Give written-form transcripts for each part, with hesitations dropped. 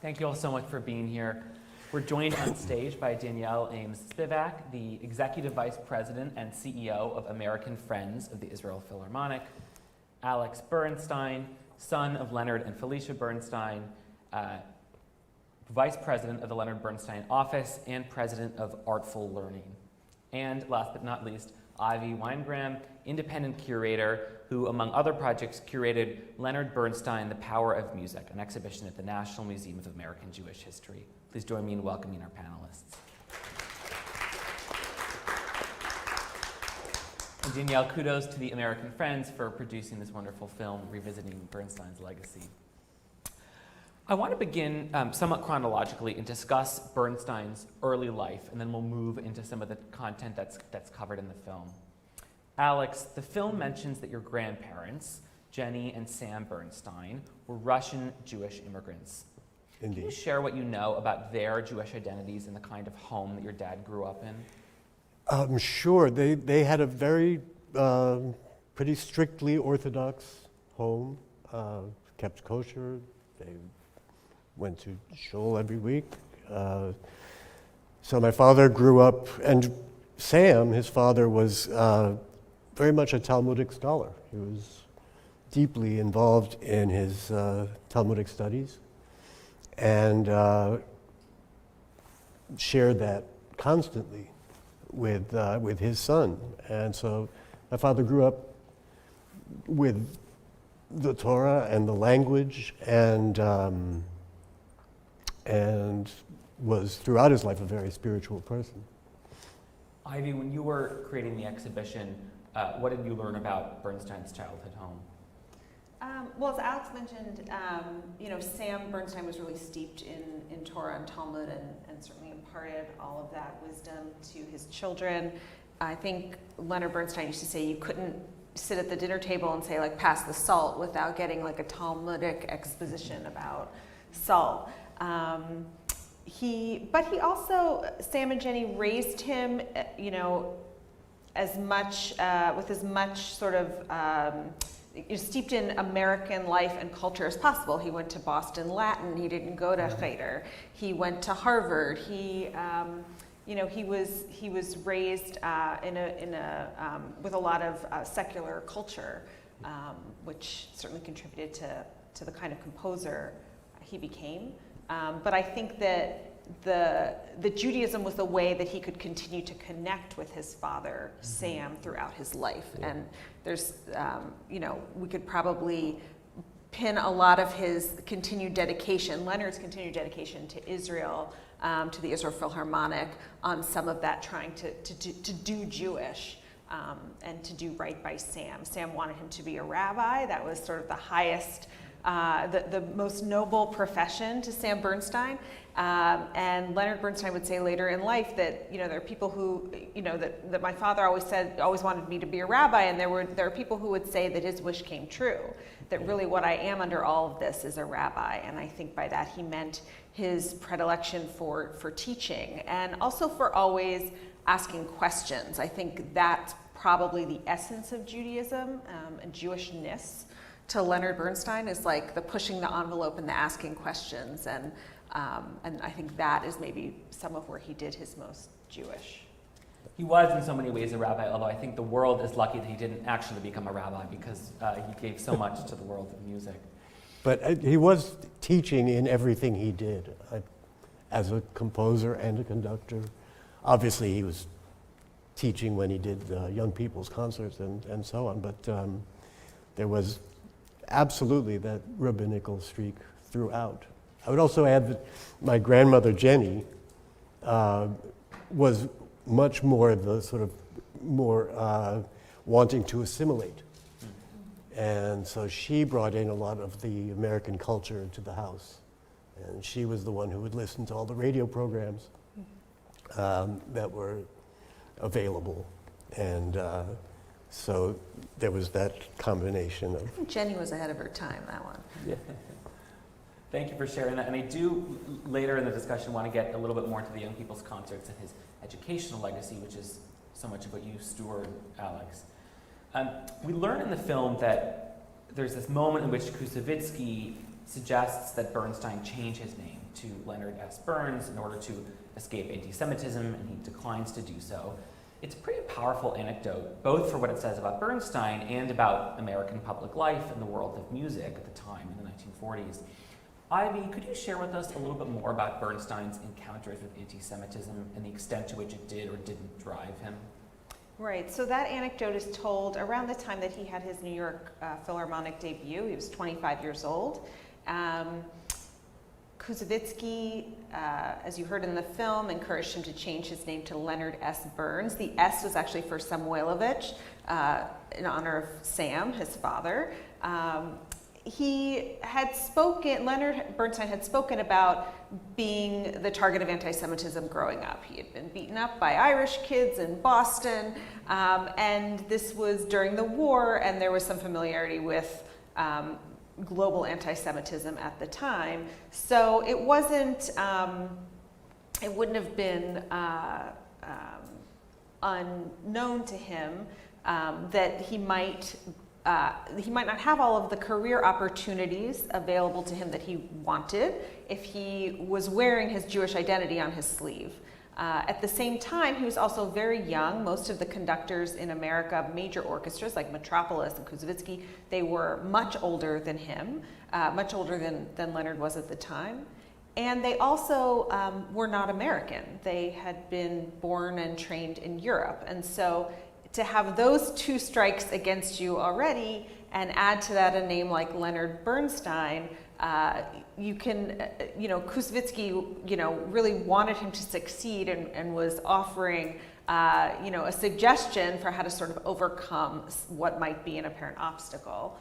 Thank you all so much for being here. We're joined on stage by Danielle Ames Spivak, the Executive Vice President and CEO of American Friends of the Israel Philharmonic, Alex Bernstein, son of Leonard and Felicia Bernstein, Vice President of the Leonard Bernstein Office and President of Artful Learning. And last but not least, Ivy Weingram, independent curator who, among other projects, curated Leonard Bernstein, The Power of Music, an exhibition at the National Museum of American Jewish History. Please join me in welcoming our panelists. And Danielle, kudos to the American Friends for producing this wonderful film, revisiting Bernstein's legacy. I want to begin somewhat chronologically and discuss Bernstein's early life, and then we'll move into some of the content that's covered in the film. Alex, the film mentions that your grandparents, Jenny and Sam Bernstein, were Russian Jewish immigrants. Indeed. Can you share what you know about their Jewish identities and the kind of home that your dad grew up in? Sure. They had a very pretty strictly Orthodox home, kept kosher. They went to shul every week. So my father grew up, and Sam, his father, was very much a Talmudic scholar. He was deeply involved in his Talmudic studies and shared that constantly with his son. And so my father grew up with the Torah and the language and was throughout his life a very spiritual person. Ivy, when you were creating the exhibition, what did you learn about Bernstein's childhood home? Well, as Alex mentioned, Sam Bernstein was really steeped in Torah and Talmud and certainly imparted all of that wisdom to his children. I think Leonard Bernstein used to say you couldn't sit at the dinner table and say, like, pass the salt without getting like a Talmudic exposition about salt. But he also, Sam and Jenny raised him, as much, with as much sort of, steeped in American life and culture as possible. He went to Boston Latin. He didn't go to curator. He went to Harvard. He was raised with a lot of secular culture, which certainly contributed to the kind of composer he became. But I think that the Judaism was the way that he could continue to connect with his father, Sam, throughout his life. Yeah. And there's, we could probably pin a lot of his continued dedication, Leonard's continued dedication to Israel, to the Israel Philharmonic, on some of that trying to do Jewish and to do right by Sam. Sam wanted him to be a rabbi. That was sort of the highest, the most noble profession to Sam Bernstein. And Leonard Bernstein would say later in life that, there are people who, that my father always wanted me to be a rabbi, and there are people who would say that his wish came true, that really what I am under all of this is a rabbi. And I think by that he meant his predilection for teaching and also for always asking questions. I think that's probably the essence of Judaism and Jewishness to Leonard Bernstein, is like the pushing the envelope and the asking questions. And I think that is maybe some of where he did his most Jewish. He was in so many ways a rabbi, although I think the world is lucky that he didn't actually become a rabbi because he gave so much to the world of music. But he was teaching in everything he did, as a composer and a conductor. Obviously, he was teaching when he did young people's concerts and so on, but there was absolutely that rabbinical streak throughout. I would also add that my grandmother, Jenny, was much more the sort of more wanting to assimilate. And so she brought in a lot of the American culture into the house. And she was the one who would listen to all the radio programs that were available. And so there was that combination of... I think Jenny was ahead of her time, that one. Yeah. Thank you for sharing that. And I do, later in the discussion, want to get a little bit more into the Young People's Concerts and his educational legacy, which is so much of what you steward, Alex. We learn in the film that there's this moment in which Kusevitsky suggests that Bernstein change his name to Leonard S. Burns in order to escape anti-Semitism, and he declines to do so. It's a pretty powerful anecdote, both for what it says about Bernstein and about American public life and the world of music at the time in the 1940s. Ivy, could you share with us a little bit more about Bernstein's encounters with anti-Semitism and the extent to which it did or didn't drive him? Right, so that anecdote is told around the time that he had his New York Philharmonic debut. He was 25 years old. Koussevitzky, as you heard in the film, encouraged him to change his name to Leonard S. Burns. The S was actually for Samuilovich, in honor of Sam, his father. Leonard Bernstein had spoken about being the target of anti-Semitism growing up. He had been beaten up by Irish kids in Boston, and this was during the war, and there was some familiarity with global anti-Semitism at the time. So it wasn't, it wouldn't have been unknown to him that he might not have all of the career opportunities available to him that he wanted if he was wearing his Jewish identity on his sleeve. At the same time, he was also very young. Most of the conductors in America, major orchestras like Metropolis and Koussevitzky, they were much older than him, much older than Leonard was at the time. And they also were not American. They had been born and trained in Europe. And so to have those two strikes against you already and add to that a name like Leonard Bernstein, you can, Koussevitzky, really wanted him to succeed and was offering, a suggestion for how to sort of overcome what might be an apparent obstacle.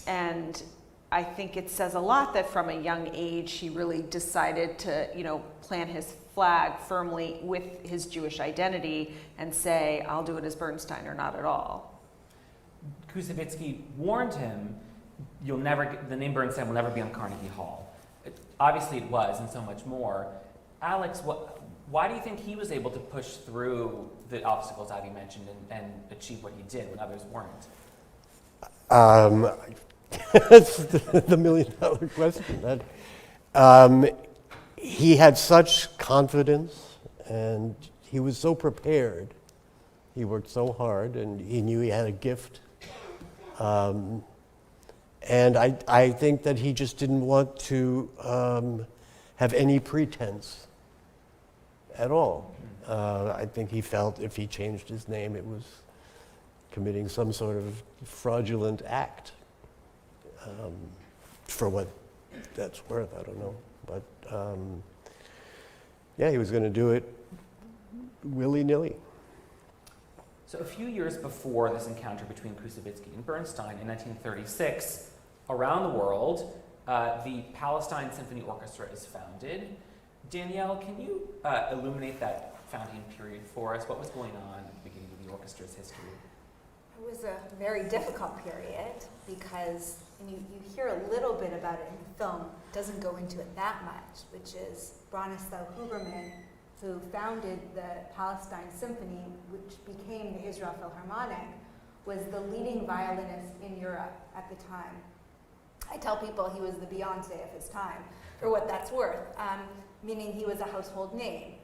And I think it says a lot that from a young age, he really decided to, plant his flag firmly with his Jewish identity and say, I'll do it as Bernstein or not at all. Koussevitzky warned him, the name Bernstein will never be on Carnegie Hall. Obviously it was, and so much more. Alex, why do you think he was able to push through the obstacles Ivy mentioned and achieve what he did when others weren't? That's the million-dollar question. He had such confidence, and he was so prepared. He worked so hard, and he knew he had a gift. And I think that he just didn't want to have any pretense at all. I think he felt if he changed his name, it was committing some sort of fraudulent act. For what that's worth, I don't know. But he was going to do it willy-nilly. So a few years before this encounter between Koussevitzky and Bernstein in 1936, around the world, the Palestine Symphony Orchestra is founded. Danielle, can you illuminate that founding period for us? What was going on at the beginning of the orchestra's history? It was a very difficult period because, and you hear a little bit about it in the film, it doesn't go into it that much, which is Bronislaw Huberman, who founded the Palestine Symphony, which became the Israel Philharmonic, was the leading violinist in Europe at the time. I tell people he was the Beyonce of his time, for what that's worth, meaning he was a household name.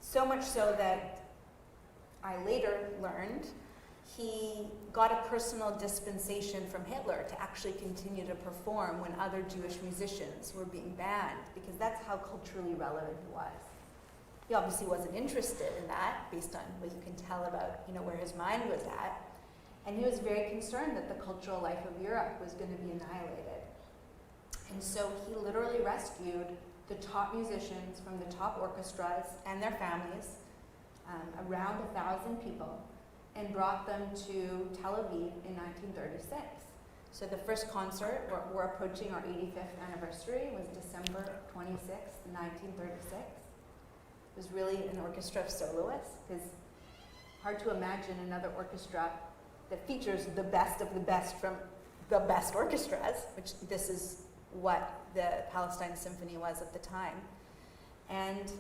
So much so that I later learned he got a personal dispensation from Hitler to actually continue to perform when other Jewish musicians were being banned, because that's how culturally relevant he was. He obviously wasn't interested in that, based on what you can tell about, where his mind was at. And he was very concerned that the cultural life of Europe was going to be annihilated. And so he literally rescued the top musicians from the top orchestras and their families, around 1,000 people, and brought them to Tel Aviv in 1936. So the first concert, we're approaching our 85th anniversary, was December 26th, 1936. It was really an orchestra of soloists, because hard to imagine another orchestra that features the best of the best from the best orchestras, which this is what the Palestine Symphony was at the time. And,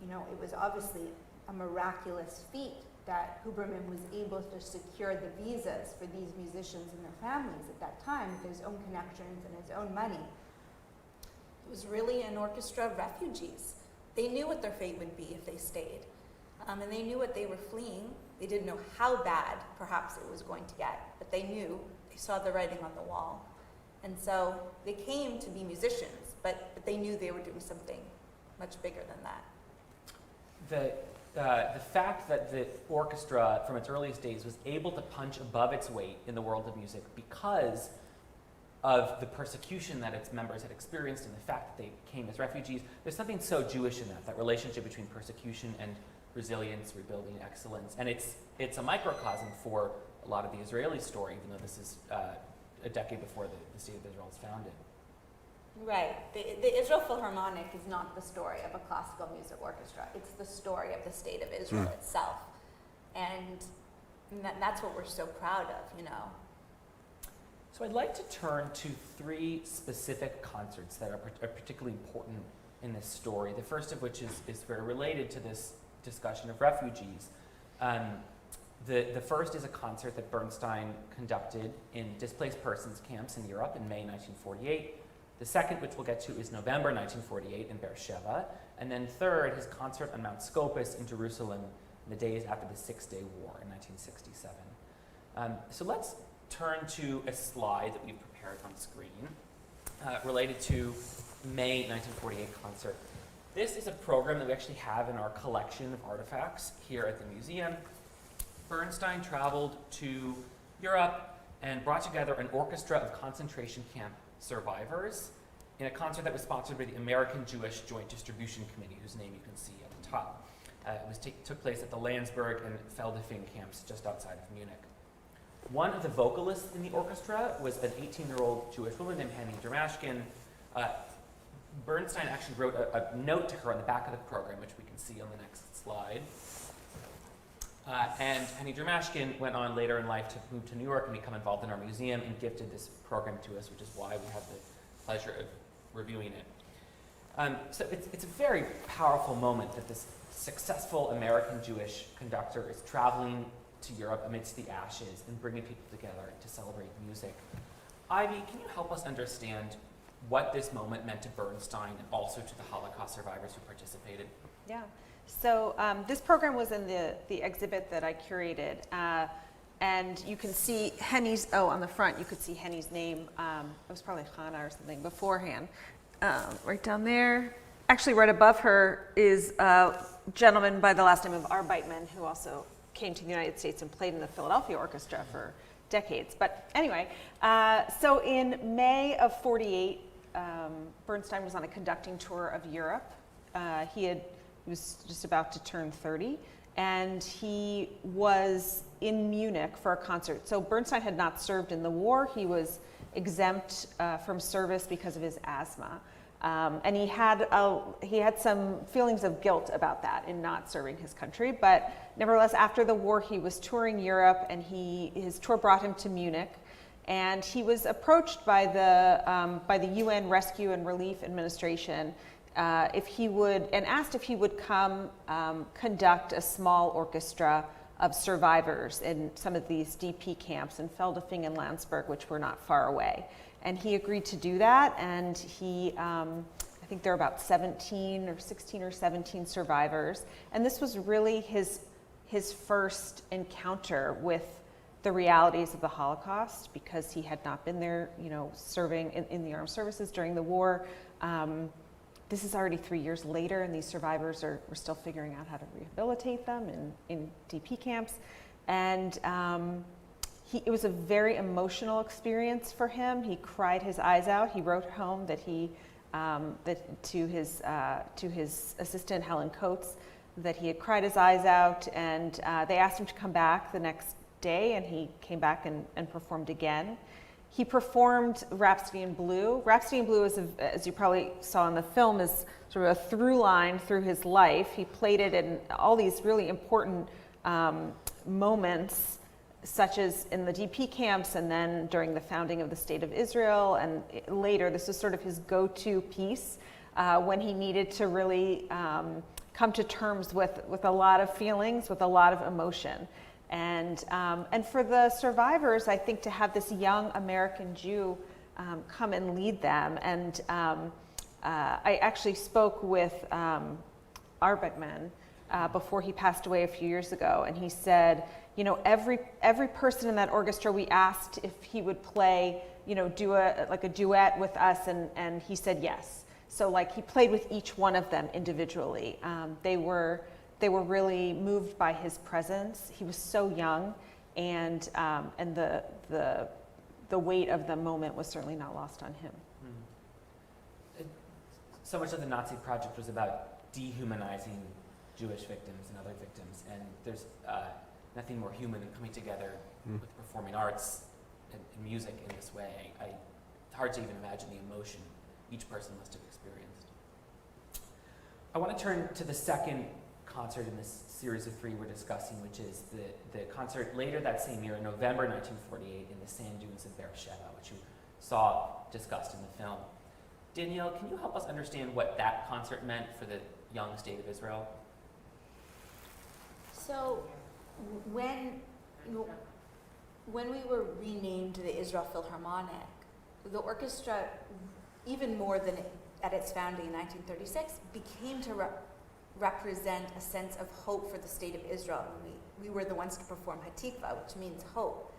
it was obviously a miraculous feat that Huberman was able to secure the visas for these musicians and their families at that time with his own connections and his own money. It was really an orchestra of refugees. They knew what their fate would be if they stayed. And they knew what they were fleeing. They didn't know how bad, perhaps, it was going to get, but they knew. They saw the writing on the wall. And so they came to be musicians, but they knew they were doing something much bigger than that. The fact that the orchestra, from its earliest days, was able to punch above its weight in the world of music because of the persecution that its members had experienced and the fact that they came as refugees, there's something so Jewish in that relationship between persecution and resilience, rebuilding, excellence. And it's a microcosm for a lot of the Israeli story, even though this is a decade before the state of Israel was founded. Right. The Israel Philharmonic is not the story of a classical music orchestra. It's the story of the state of Israel itself. And that's what we're so proud of, you know. So I'd like to turn to three specific concerts that are particularly important in this story. The first of which is very related to this discussion of refugees. The first is a concert that Bernstein conducted in displaced persons camps in Europe in May 1948. The second, which we'll get to, is November 1948 in Beersheba. And then third, his concert on Mount Scopus in Jerusalem in the days after the Six-Day War in 1967. So let's turn to a slide that we've prepared on screen related to May 1948 concert. This is a program that we actually have in our collection of artifacts here at the museum. Bernstein traveled to Europe and brought together an orchestra of concentration camp survivors in a concert that was sponsored by the American Jewish Joint Distribution Committee, whose name you can see at the top. Took place at the Landsberg and Feldafing camps just outside of Munich. One of the vocalists in the orchestra was an 18-year-old Jewish woman named Henny Dramashkin. Bernstein actually wrote a note to her on the back of the program, which we can see on the next slide. And Henny Dramashkin went on later in life to move to New York and become involved in our museum and gifted this program to us, which is why we have the pleasure of reviewing it. So it's a very powerful moment that this successful American Jewish conductor is traveling to Europe amidst the ashes and bringing people together to celebrate music. Ivy, can you help us understand what this moment meant to Bernstein and also to the Holocaust survivors who participated? Yeah. So this program was in the exhibit that I curated. And you can see Henny's, on the front, you could see Henny's name. It was probably Hannah or something beforehand. Right down there. Actually, right above her is a gentleman by the last name of Arbeitman, who also came to the United States and played in the Philadelphia Orchestra for decades. But anyway, so in May of '48, Bernstein was on a conducting tour of Europe. He was just about to turn 30, and he was in Munich for a concert. So Bernstein had not served in the war. He was exempt from service because of his asthma. And he had some feelings of guilt about that in not serving his country. But nevertheless, after the war, he was touring Europe, and his tour brought him to Munich. And he was approached by the UN Rescue and Relief Administration and asked if he would come conduct a small orchestra of survivors in some of these DP camps in Feldafing and Landsberg, which were not far away. And he agreed to do that, and I think there are about 16 or 17 survivors. And this was really his first encounter with the realities of the Holocaust, because he had not been there, serving in the armed services during the war. This is already 3 years later, and these survivors were still figuring out how to rehabilitate them in DP camps. And it was a very emotional experience for him. He cried his eyes out. He wrote home to his assistant, Helen Coates, that he had cried his eyes out, and they asked him to come back the next day, and he came back and performed again. He performed Rhapsody in Blue. Rhapsody in Blue, as you probably saw in the film, is sort of a through line through his life. He played it in all these really important moments, such as in the DP camps, and then during the founding of the State of Israel, and later. This was sort of his go-to piece when he needed to really come to terms with a lot of feelings, with a lot of emotion. And for the survivors, I think to have this young American Jew come and lead them. And I actually spoke with Arbeckman before he passed away a few years ago, and he said, you know, every person in that orchestra, we asked if he would play, you know, do a duet with us, and he said yes. So like he played with each one of them individually. They were really moved by his presence. He was so young, and the weight of the moment was certainly not lost on him. So much of the Nazi project was about dehumanizing Jewish victims and other victims, and there's nothing more human than coming together with performing arts and music in this way. It's hard to even imagine the emotion each person must have experienced. I want to turn to the second concert in this series of three we're discussing, which is the concert later that same year, in November 1948, in the sand dunes of Beersheba, which you saw discussed in the film. Danielle, can you help us understand what that concert meant for the young state of Israel? So when we were renamed the Israel Philharmonic, the orchestra, even more than at its founding in 1936, became to represent a sense of hope for the state of Israel. We were the ones to perform Hatikva, which means hope.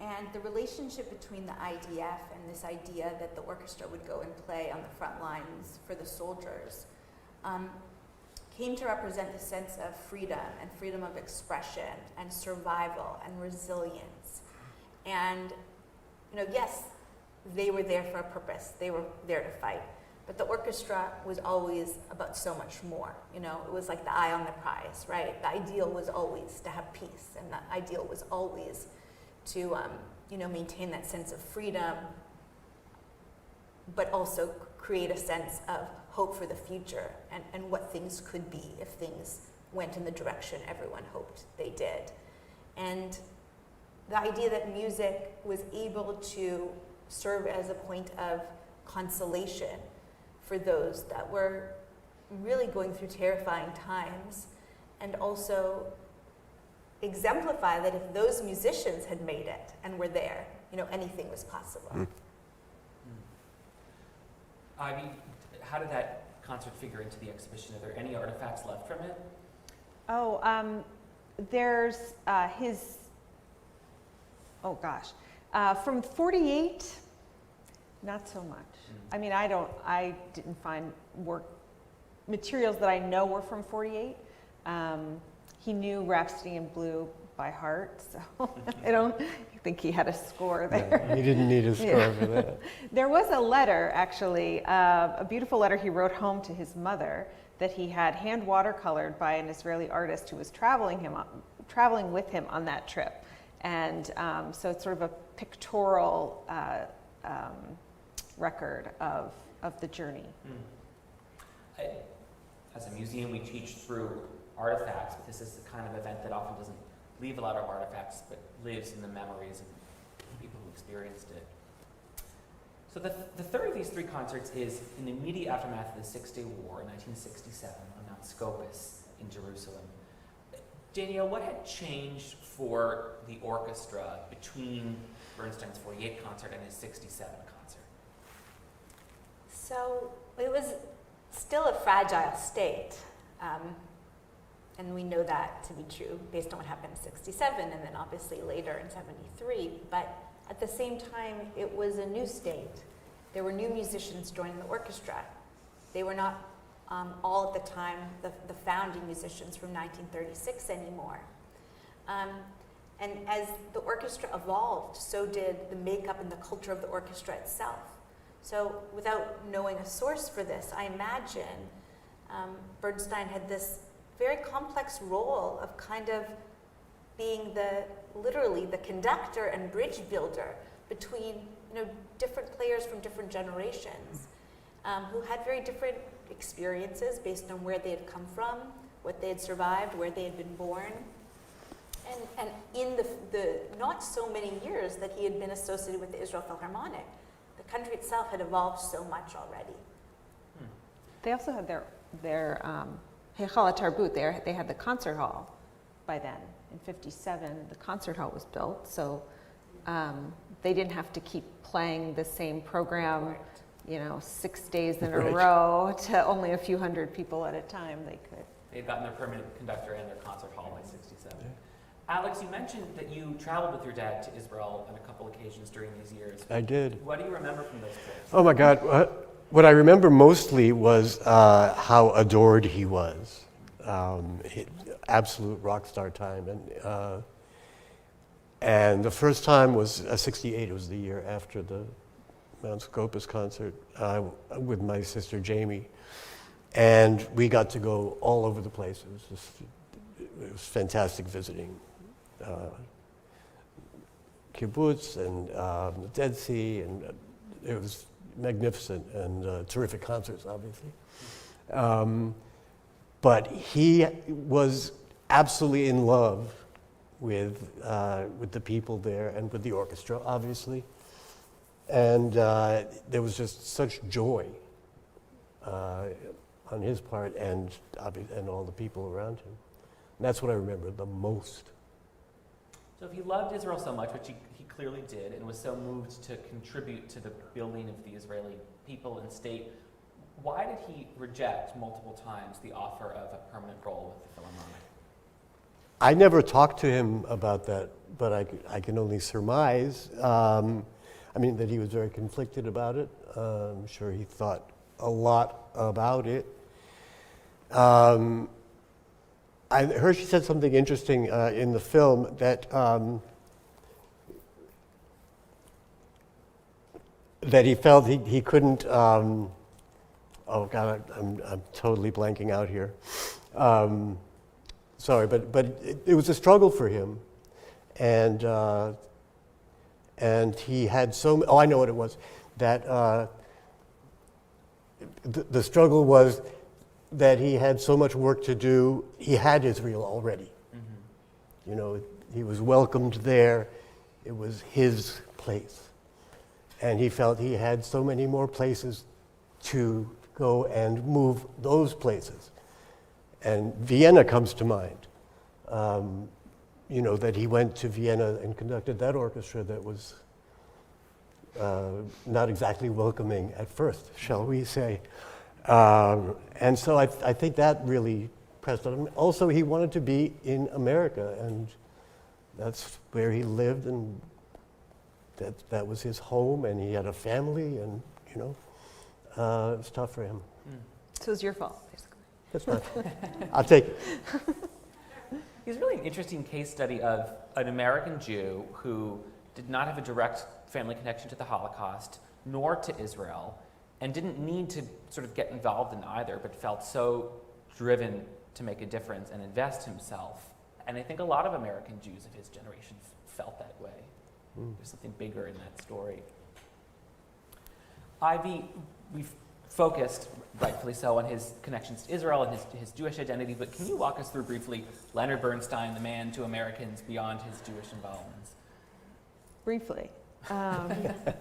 And the relationship between the IDF and this idea that the orchestra would go and play on the front lines for the soldiers came to represent the sense of freedom and freedom of expression and survival and resilience. And, you know, yes, they were there for a purpose. They were there to fight. But the orchestra was always about so much more. You know, it was like the eye on the prize, right? The ideal was always to have peace, and the ideal was always to, maintain that sense of freedom, but also create a sense of hope for the future and what things could be if things went in the direction everyone hoped they did. And the idea that music was able to serve as a point of consolation for those that were really going through terrifying times, and also exemplify that if those musicians had made it and were there, anything was possible. Ivy, how did that concert figure into the exhibition? Are there any artifacts left from it? There's from 48, not so much. I mean, I didn't find materials that I know were from 48. He knew Rhapsody in Blue by heart, so I don't think he had a score there. Yeah, he didn't need a score for that. There was a letter, actually, a beautiful letter he wrote home to his mother that he had hand watercolored by an Israeli artist who was traveling with him on that trip. And so it's sort of a pictorial record of the journey. As a museum, we teach through artifacts, but this is the kind of event that often doesn't leave a lot of artifacts, but lives in the memories of people who experienced it. So the third of these three concerts is in the immediate aftermath of the Six-Day War in 1967 on Mount Scopus in Jerusalem. Danielle, what had changed for the orchestra between Bernstein's 48 concert and his 67 concert? So it was still a fragile state. And we know that to be true based on what happened in 67 and then obviously later in 73. But at the same time, it was a new state. There were new musicians joining the orchestra. They were not all at the time the founding musicians from 1936 anymore. And as the orchestra evolved, so did the makeup and the culture of the orchestra itself. So without knowing a source for this, I imagine Bernstein had this very complex role of kind of being literally the conductor and bridge builder between different players from different generations who had very different experiences based on where they had come from, what they had survived, where they had been born. And in the not so many years that he had been associated with the Israel Philharmonic, the country itself had evolved so much already. They also had their Heichal HaTarbut, they had the concert hall by then. In 57, the concert hall was built, so they didn't have to keep playing the same program, 6 days in a row to only a few hundred people at a time. They could. They had gotten their permanent conductor and their concert hall by 67. Alex, you mentioned that you traveled with your dad to Israel on a couple occasions during these years. I did. What do you remember from those trips? Oh my God. What I remember mostly was how adored he was. Absolute rock star time. And the first time was 68. It was the year after the Mount Scopus concert with my sister Jamie. And we got to go all over the place. It was fantastic visiting. Kibbutz and the Dead Sea, and it was magnificent and terrific concerts, obviously. But he was absolutely in love with the people there and with the orchestra, obviously. And there was just such joy on his part and all the people around him. And that's what I remember the most. So if he loved Israel so much, which he clearly did, and was so moved to contribute to the building of the Israeli people and state, why did he reject multiple times the offer of a permanent role with the Philharmonic? I never talked to him about that, but I can only surmise. That he was very conflicted about it. I'm sure he thought a lot about it. I heard she said something interesting in the film that he felt he couldn't. Oh God, I'm totally blanking out here. Sorry, but it was a struggle for him, and he had so. Oh, I know what it was. That the struggle was that he had so much work to do. He had Israel already. Mm-hmm. He was welcomed there. It was his place. And he felt he had so many more places to go and move those places. And Vienna comes to mind. That he went to Vienna and conducted that orchestra that was not exactly welcoming at first, shall we say. And so I think that really pressed on him. Also, he wanted to be in America, and that's where he lived, and that was his home, and he had a family, and it was tough for him. So it was your fault, basically. That's not. I'll take it. He's really an interesting case study of an American Jew who did not have a direct family connection to the Holocaust, nor to Israel, and didn't need to sort of get involved in either, but felt so driven to make a difference and invest himself. And I think a lot of American Jews of his generation felt that way. There's something bigger in that story. Ivy, we've focused, rightfully so, on his connections to Israel and his Jewish identity, but can you walk us through briefly Leonard Bernstein, the man to Americans beyond his Jewish involvements? Briefly. The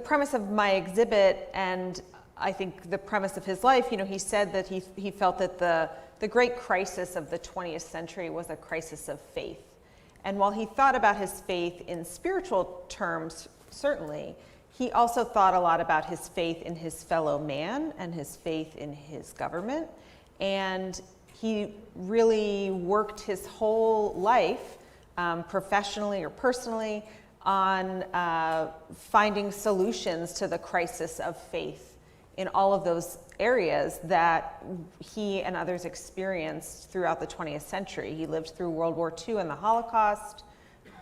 premise of my exhibit, and I think the premise of his life, he said that he felt that the great crisis of the 20th century was a crisis of faith. And while he thought about his faith in spiritual terms, certainly, he also thought a lot about his faith in his fellow man and his faith in his government. And he really worked his whole life, professionally or personally, on finding solutions to the crisis of faith in all of those areas that he and others experienced throughout the 20th century. He lived through World War II and the Holocaust,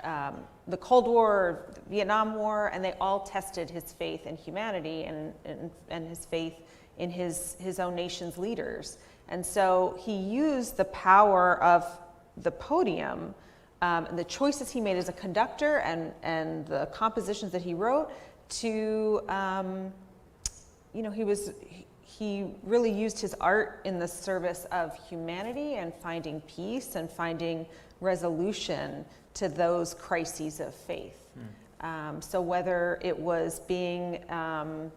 the Cold War, the Vietnam War, and they all tested his faith in humanity and his faith in his own nation's leaders. And so he used the power of the podium and the choices he made as a conductor and the compositions that he wrote to, he really used his art in the service of humanity and finding peace and finding resolution to those crises of faith. So whether it was being, going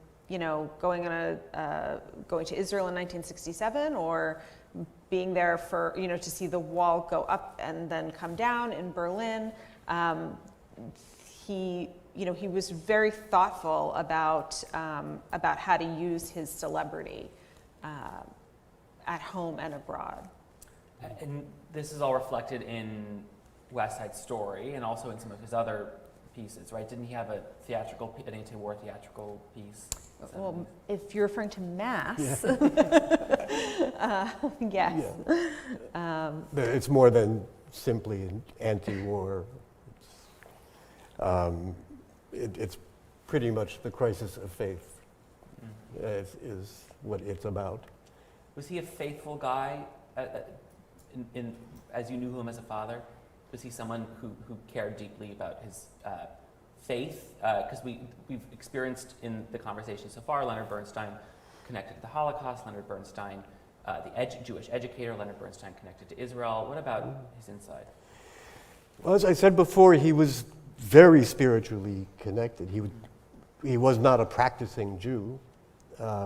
to Israel in 1967, or being there for, to see the wall go up and then come down in Berlin, he was very thoughtful about how to use his celebrity at home and abroad. And this is all reflected in West Side Story and also in some of his other pieces, right? Didn't he have an anti-war theatrical piece? Well, if you're referring to Mass, yes. Yeah. It's more than simply an anti-war. It's pretty much the crisis of faith is what it's about. Was he a faithful guy as you knew him as a father? Was he someone who cared deeply about his faith? Because we've experienced in the conversation so far, Leonard Bernstein connected to the Holocaust, Leonard Bernstein, the Jewish educator, Leonard Bernstein connected to Israel. What about his inside? Well, as I said before, he was very spiritually connected. He was not a practicing Jew.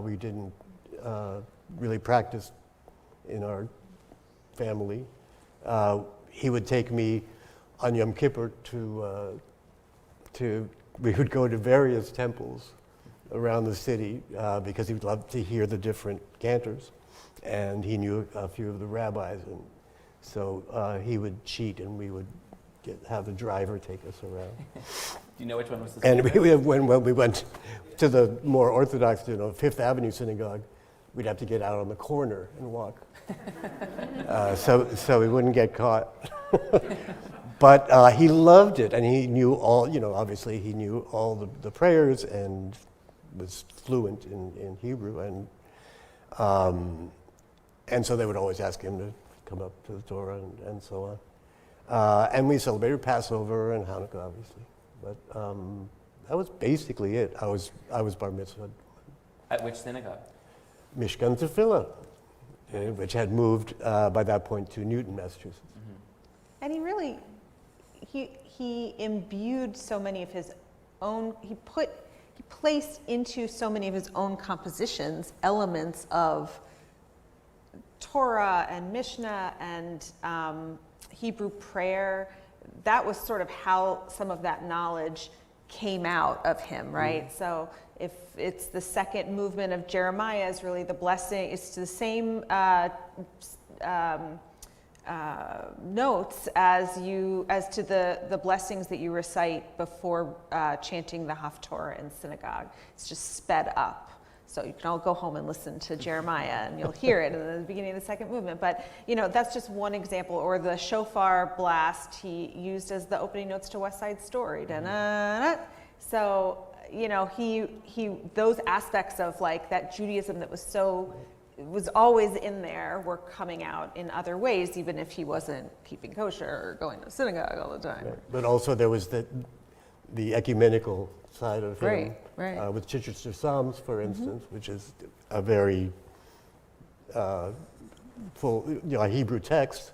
We didn't really practice in our family. He would take me on Yom Kippur we would go to various temples around the city because he would love to hear the different cantors, and he knew a few of the rabbis, and so he would cheat, and we would have the driver take us around. Do you know which one was the And when we went to the more Orthodox, Fifth Avenue Synagogue, we'd have to get out on the corner and walk, so we wouldn't get caught. But he loved it, and he knew all, obviously he knew all the prayers and was fluent in Hebrew, and so they would always ask him to come up to the Torah and so on. And we celebrated Passover and Hanukkah, obviously. But that was basically it. I was bar mitzvah. At which synagogue? Mishkan Tefillah, which had moved by that point to Newton, Massachusetts. Mm-hmm. And he really, he imbued so many of his own, he placed into so many of his own compositions elements of Torah and Mishnah and Hebrew prayer. That was sort of how some of that knowledge came out of him, right? Mm-hmm. So if it's the second movement of Jeremiah is really the blessing, it's the same notes as to the blessings that you recite before chanting the Haftorah in synagogue. It's just sped up. So you can all go home and listen to Jeremiah, and you'll hear it in the beginning of the second movement. But that's just one example. Or the shofar blast he used as the opening notes to West Side Story. Da-na-na. So he those aspects of like that Judaism that was always in there were coming out in other ways, even if he wasn't keeping kosher or going to synagogue all the time. Right. But also there was the ecumenical side of him, right. With Chichester Psalms, for instance, which is a very full, Hebrew text,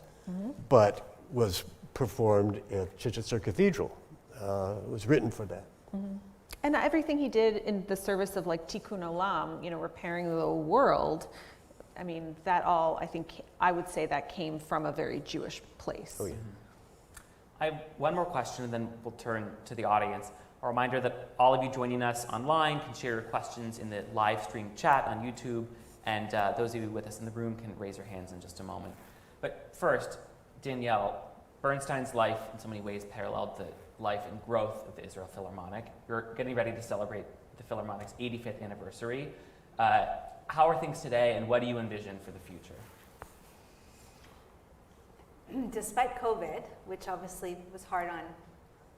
but was performed at Chichester Cathedral. It was written for that. Mm-hmm. And everything he did in the service of like Tikkun Olam, repairing the world, I mean, that all, I think, I would say that came from a very Jewish place. Oh, yeah. I have one more question, and then we'll turn to the audience. A reminder that all of you joining us online can share your questions in the live stream chat on YouTube, and those of you with us in the room can raise your hands in just a moment. But first, Danielle, Bernstein's life in so many ways paralleled the life and growth of the Israel Philharmonic. You're getting ready to celebrate the Philharmonic's 85th anniversary. How are things today, and what do you envision for the future? Despite COVID, which obviously was hard on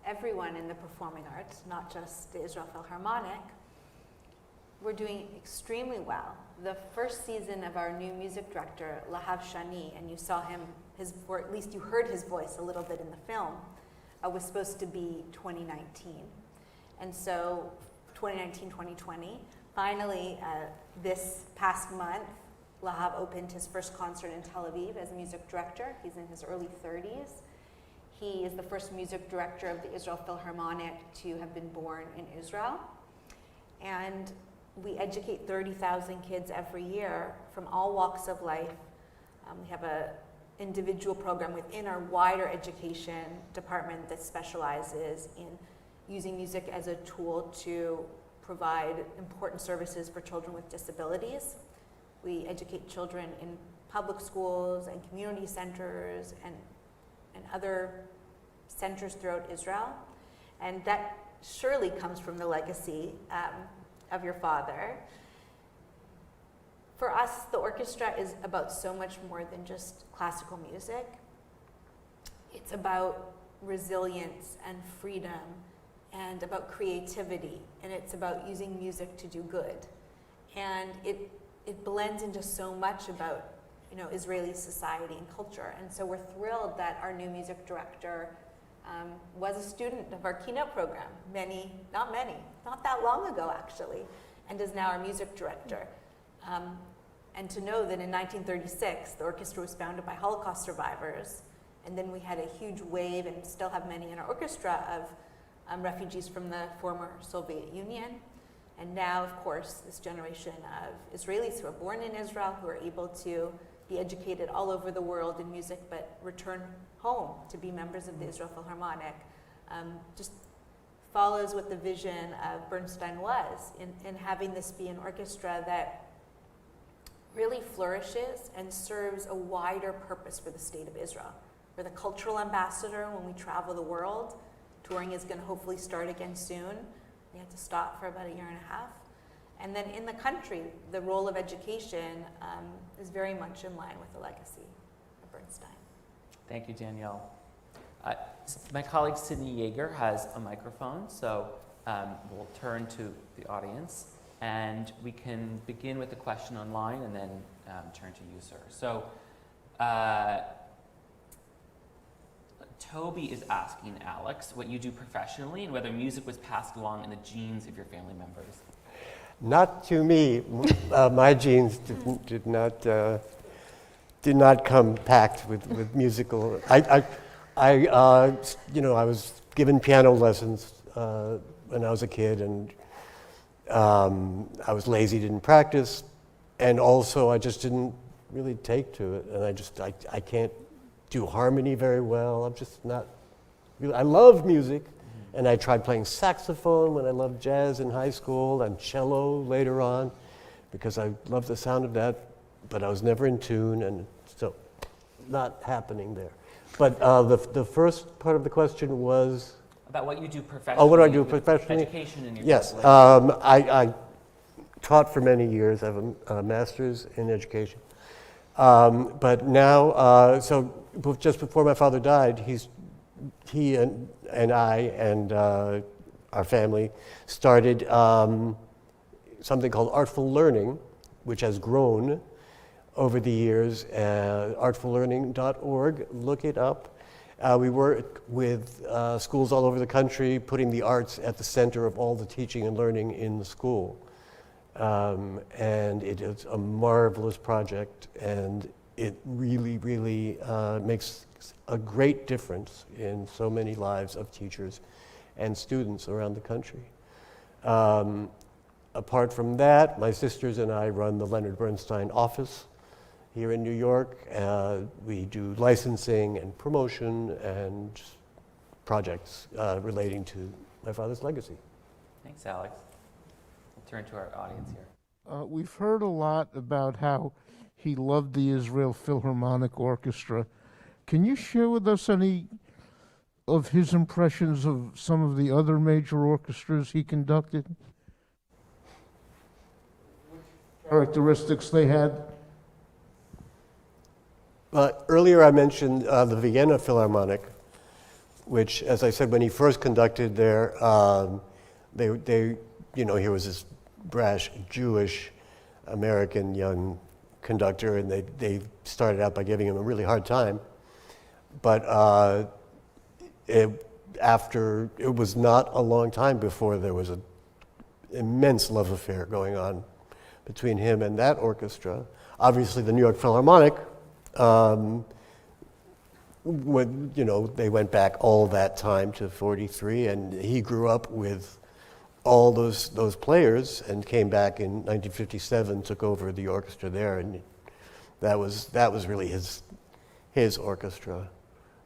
everyone in the performing arts, not just the Israel Philharmonic, we're doing extremely well. The first season of our new music director, Lahav Shani, and you saw him, or at least you heard his voice a little bit in the film, was supposed to be 2019. And so 2019, 2020, finally this past month, Lahav opened his first concert in Tel Aviv as a music director. He's in his early 30s. He is the first music director of the Israel Philharmonic to have been born in Israel. And we educate 30,000 kids every year from all walks of life. We have an individual program within our wider education department that specializes in using music as a tool to provide important services for children with disabilities. We educate children in public schools and community centers and other centers throughout Israel. And that surely comes from the legacy of your father. For us, the orchestra is about so much more than just classical music. It's about resilience and freedom and about creativity, and it's about using music to do good. And it blends into so much about Israeli society and culture. And so we're thrilled that our new music director was a student of our keynote program not that long ago actually, and is now our music director. And to know that in 1936, the orchestra was founded by Holocaust survivors, and then we had a huge wave, and still have many in our orchestra, of refugees from the former Soviet Union. And now, of course, this generation of Israelis who are born in Israel, who are able to be educated all over the world in music, but return home to be members of the Israel Philharmonic, just follows what the vision of Bernstein was in having this be an orchestra that really flourishes and serves a wider purpose for the state of Israel. We're the cultural ambassador when we travel the world. Touring is going to hopefully start again soon. We had to stop for about a year and a half. And then in the country, the role of education is very much in line with the legacy of Bernstein. Thank you, Danielle. My colleague Sydney Yeager has a microphone, so we'll turn to the audience, and we can begin with the question online and then turn to you, sir. So Toby is asking Alex what you do professionally and whether music was passed along in the genes of your family members. Not to me. My genes did not come packed with musical. I was given piano lessons when I was a kid, and I was lazy, didn't practice, and also I just didn't really take to it, and I can't do harmony very well. I'm just not really. I love music, and I tried playing saxophone when I loved jazz in high school, and cello later on, because I loved the sound of that, but I was never in tune, and so not happening there. But the first part of the question was? About what you do professionally. Oh, what do I do professionally? Education in your Yes, family. I taught for many years. I have a master's in education. But now, so just before my father died, he and I and our family started something called Artful Learning, which has grown over the years. Artfullearning.org, look it up. We work with schools all over the country, putting the arts at the center of all the teaching and learning in the school. And it is a marvelous project, and it really, really makes a great difference in so many lives of teachers and students around the country. Apart from that, my sisters and I run the Leonard Bernstein office here in New York. We do licensing and promotion and projects relating to my father's legacy. Thanks, Alex. We'll turn to our audience here. We've heard a lot about how he loved the Israel Philharmonic Orchestra. Can you share with us any of his impressions of some of the other major orchestras he conducted? Which characteristics they had? Earlier I mentioned the Vienna Philharmonic, which, as I said, when he first conducted there, he was this brash Jewish American young conductor, and they started out by giving him a really hard time. But it was not a long time before there was an immense love affair going on between him and that orchestra. Obviously, the New York Philharmonic when, they went back all that time to 43, and he grew up with all those players and came back in 1957, took over the orchestra there, and that was really his orchestra.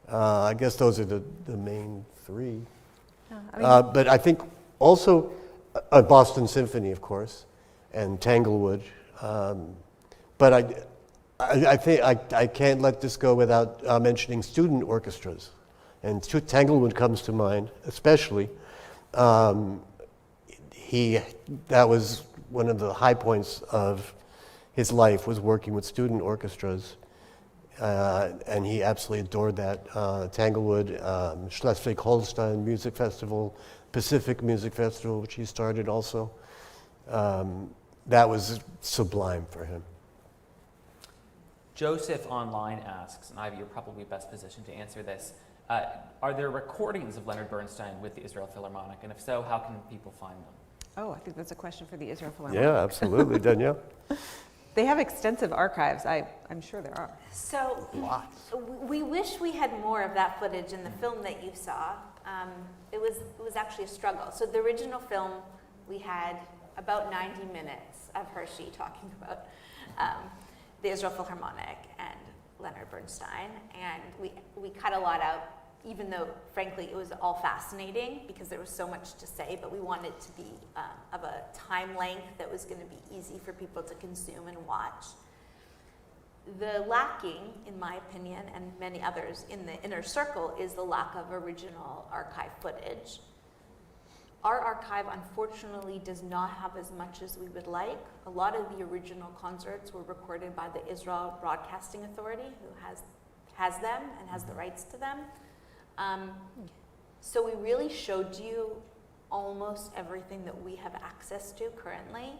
I guess those are the main three. But I think also Boston Symphony, of course, and Tanglewood. But I think I can't let this go without mentioning student orchestras. And Tanglewood comes to mind, especially. That was one of the high points of his life, was working with student orchestras. And he absolutely adored that. Tanglewood, Schleswig-Holstein Music Festival, Pacific Music Festival, which he started also. That was sublime for him. Joseph online asks, and Ivy, you're probably best positioned to answer this, are there recordings of Leonard Bernstein with the Israel Philharmonic? And if so, how can people find them? Oh, I think that's a question for the Israel Philharmonic. Yeah, absolutely, Danielle. They have extensive archives. I'm sure there are. So we wish we had more of that footage in the film that you saw. It was actually a struggle. So the original film, we had about 90 minutes of Hershey talking about the Israel Philharmonic and Leonard Bernstein, and we cut a lot out, even though, frankly, it was all fascinating because there was so much to say, but we wanted it to be of a time length that was going to be easy for people to consume and watch. The lacking, in my opinion, and many others in the inner circle, is the lack of original archive footage. Our archive, unfortunately, does not have as much as we would like. A lot of the original concerts were recorded by the Israel Broadcasting Authority, who has them and has the rights to them. So we really showed you almost everything that we have access to currently.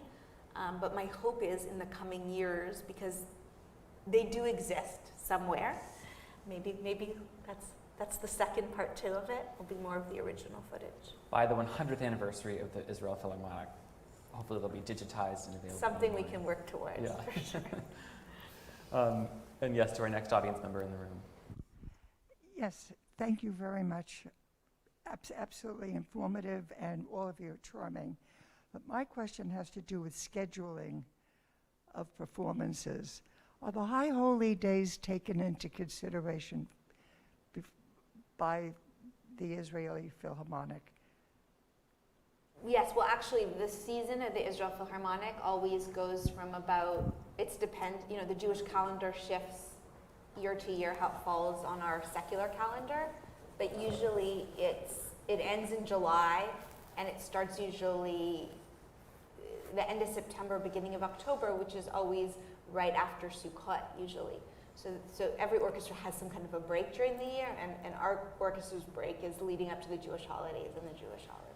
But my hope is in the coming years, because they do exist somewhere, maybe that's the second part two of it, will be more of the original footage. By the 100th anniversary of the Israel Philharmonic, hopefully they'll be digitized and available. Something we online. can work towards, Yeah. for sure. And yes, to our next audience member in the room. Yes, thank you very much. Absolutely informative, and all of you are charming. But my question has to do with scheduling of performances. Are the High Holy Days taken into consideration by the Israeli Philharmonic? Yes, well, actually, the season of the Israel Philharmonic always goes from about, the Jewish calendar shifts year to year how it falls on our secular calendar, but usually it ends in July, and it starts usually the end of September, beginning of October, which is always right after Sukkot, usually. So every orchestra has some kind of a break during the year, and our orchestra's break is leading up to the Jewish holidays and the Jewish holidays.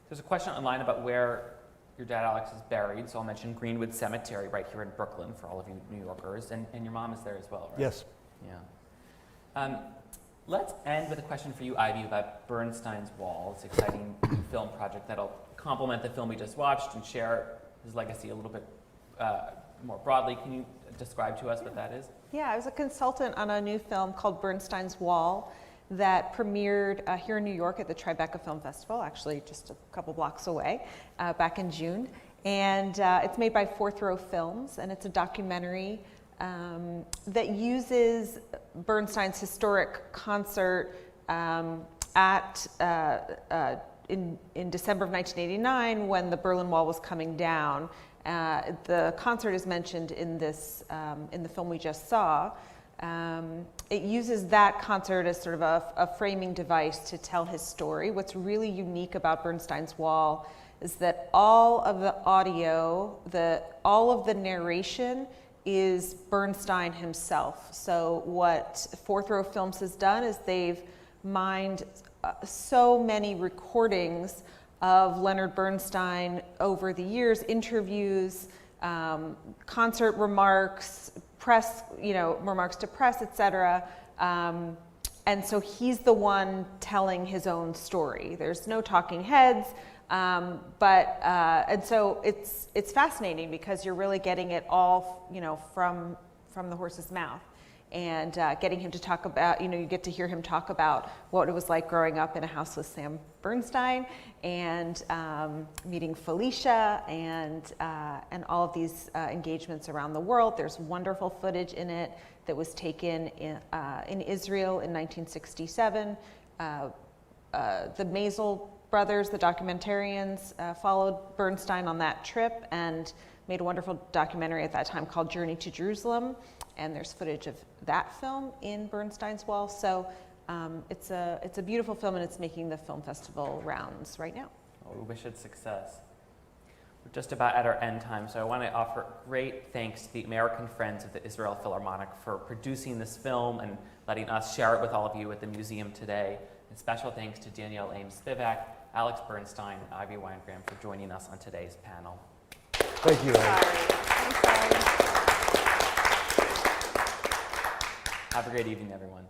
There's a question online about where your dad, Alex, is buried, so I'll mention Greenwood Cemetery right here in Brooklyn for all of you New Yorkers, and your mom is there as well, right? Yes. Yeah. Let's end with a question for you, Ivy, about Bernstein's Wall. It's an exciting new film project that'll complement the film we just watched and share his legacy a little bit more broadly. Can you describe to us what that is? Yeah, I was a consultant on a new film called Bernstein's Wall that premiered here in New York at the Tribeca Film Festival, actually just a couple blocks away, back in June. And it's made by Fourth Row Films, and it's a documentary that uses Bernstein's historic concert in December of 1989 when the Berlin Wall was coming down. The concert is mentioned in this in the film we just saw. It uses that concert as sort of a framing device to tell his story. What's really unique about Bernstein's Wall is that all of the audio, all of the narration is Bernstein himself. So what Fourth Row Films has done is they've mined so many recordings of Leonard Bernstein over the years, interviews, concert remarks, press, remarks to press, etc. And so he's the one telling his own story. There's no talking heads, and so it's fascinating because you're really getting it all, from the horse's mouth. and getting him to talk about, you get to hear him talk about what it was like growing up in a house with Sam Bernstein, and meeting Felicia, and all of these engagements around the world. There's wonderful footage in it that was taken in Israel in 1967. The Maisel brothers, the documentarians, followed Bernstein on that trip and made a wonderful documentary at that time called Journey to Jerusalem, and there's footage of that film in Bernstein's wall. So it's a beautiful film, and it's making the film festival rounds right now. Well, we wish it success. We're just about at our end time, so I want to offer great thanks to the American Friends of the Israel Philharmonic for producing this film and letting us share it with all of you at the museum today. And special thanks to Danielle Ames Spivak, Alex Bernstein, and Ivy Weingram for joining us on today's panel. Thank you, Anne. I'm sorry. Have a great evening, everyone.